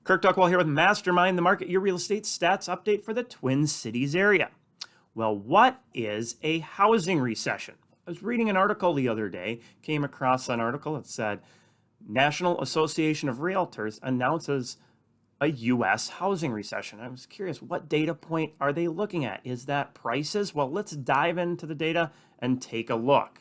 Kirk Duckwell here with Mastermind, the Market Your Real Estate Stats Update for the Twin Cities area. Well, what is a housing recession? I was reading an article the other day, came across an article that said, National Association of Realtors announces a U.S. housing recession. I was curious, what data point are they looking at? Is that prices? Well, let's dive into the data and take a look.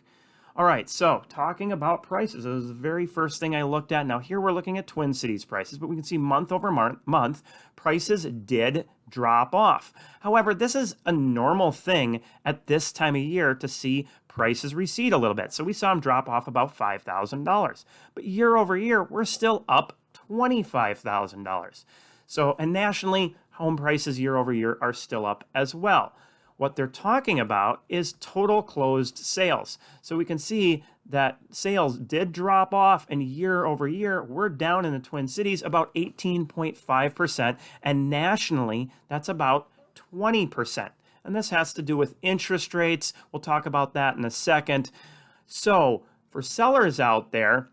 All right, so talking about prices, this is the very first thing I looked at. Now here we're looking at Twin Cities prices, but we can see month over month, prices did drop off. However, this is a normal thing at this time of year to see prices recede a little bit. So we saw them drop off about $5,000. But year over year, we're still up $25,000. So, and nationally, home prices year over year are still up as well. What they're talking about is total closed sales. So we can see that sales did drop off, and year over year, we're down in the Twin Cities about 18.5%, and nationally, that's about 20%. And this has to do with interest rates. We'll talk about that in a second. So for sellers out there,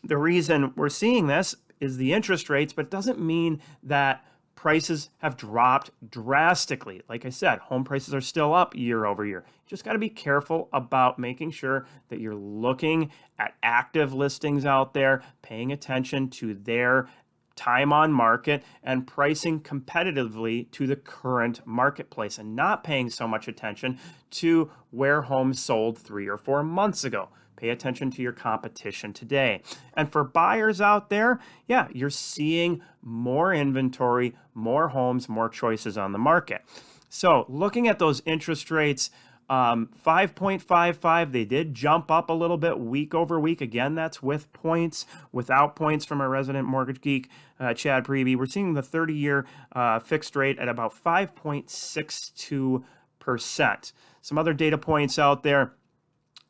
the reason we're seeing this is the interest rates, but it doesn't mean that prices have dropped drastically. Like I said, home prices are still up year over year. You just got to be careful about making sure that you're looking at active listings out there, paying attention to their time on market and pricing competitively to the current marketplace and not paying so much attention to where homes sold 3 or 4 months ago. Pay attention to your competition today. And for buyers out there, yeah, you're seeing more inventory, more homes, more choices on the market. So looking at those interest rates, 5.55, they did jump up a little bit week over week. Again, that's with points. Without points from our resident mortgage geek, Chad Preby, we're seeing the 30-year fixed rate at about 5.62%. Some other data points out there.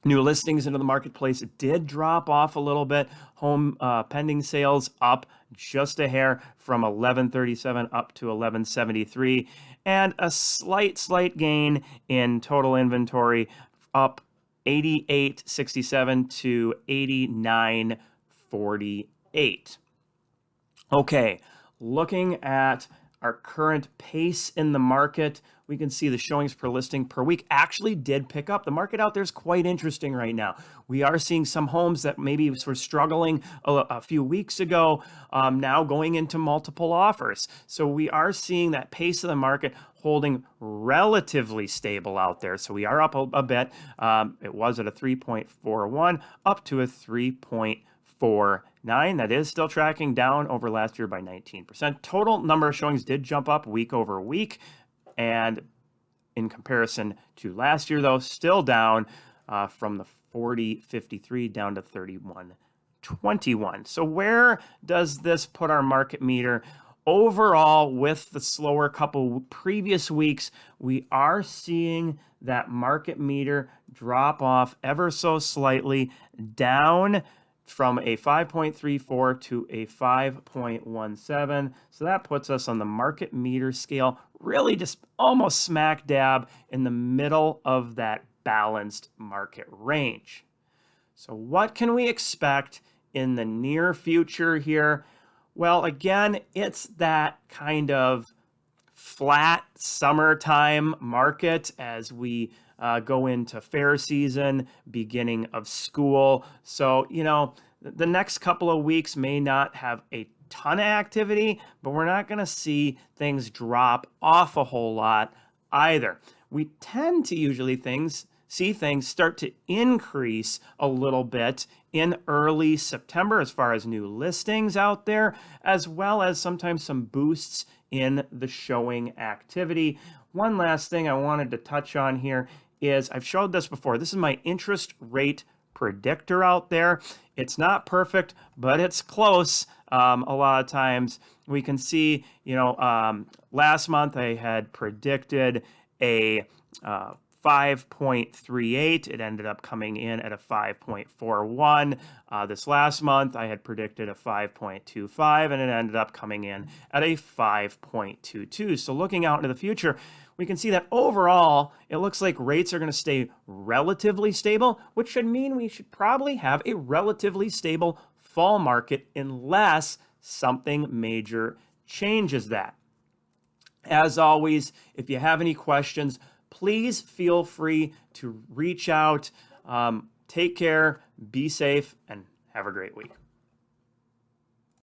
New listings into the marketplace did drop off a little bit. Home pending sales up just a hair from 1137 up to 1173. And a slight gain in total inventory, up 8867 to 8948. Okay, looking at our current pace in the market, we can see the showings per listing per week actually did pick up. The market out there is quite interesting right now. We are seeing some homes that maybe were struggling a few weeks ago, now going into multiple offers. So we are seeing that pace of the market holding relatively stable out there. So we are up a bit. It was at a 3.41 up to a 3.49. That is still tracking down over last year by 19%. Total number of showings did jump up week over week. And in comparison to last year, though, still down from the 40.53 down to 31.21. So where does this put our market meter? Overall, with the slower couple previous weeks, we are seeing that market meter drop off ever so slightly down from a 5.34 to a 5.17. So that puts us on the market meter scale, really just almost smack dab in the middle of that balanced market range. So what can we expect in the near future here? Well, again, it's that kind of flat summertime market as we go into fair season, beginning of school. So, the next couple of weeks may not have a ton of activity, but we're not going to see things drop off a whole lot either. We tend to usually see things start to increase a little bit in early September as far as new listings out there, as well as sometimes some boosts in the showing activity. One last thing I wanted to touch on here is I've showed this before. This is my interest rate predictor out there. It's not perfect, but it's close. A lot of times we can see, last month I had predicted a 5.38. It ended up coming in at a 5.41. This last month, I had predicted a 5.25, and it ended up coming in at a 5.22. So looking out into the future, we can see that overall, it looks like rates are going to stay relatively stable, which should mean we should probably have a relatively stable fall market unless something major changes that. As always, if you have any questions, please feel free to reach out. Take care, be safe, and have a great week.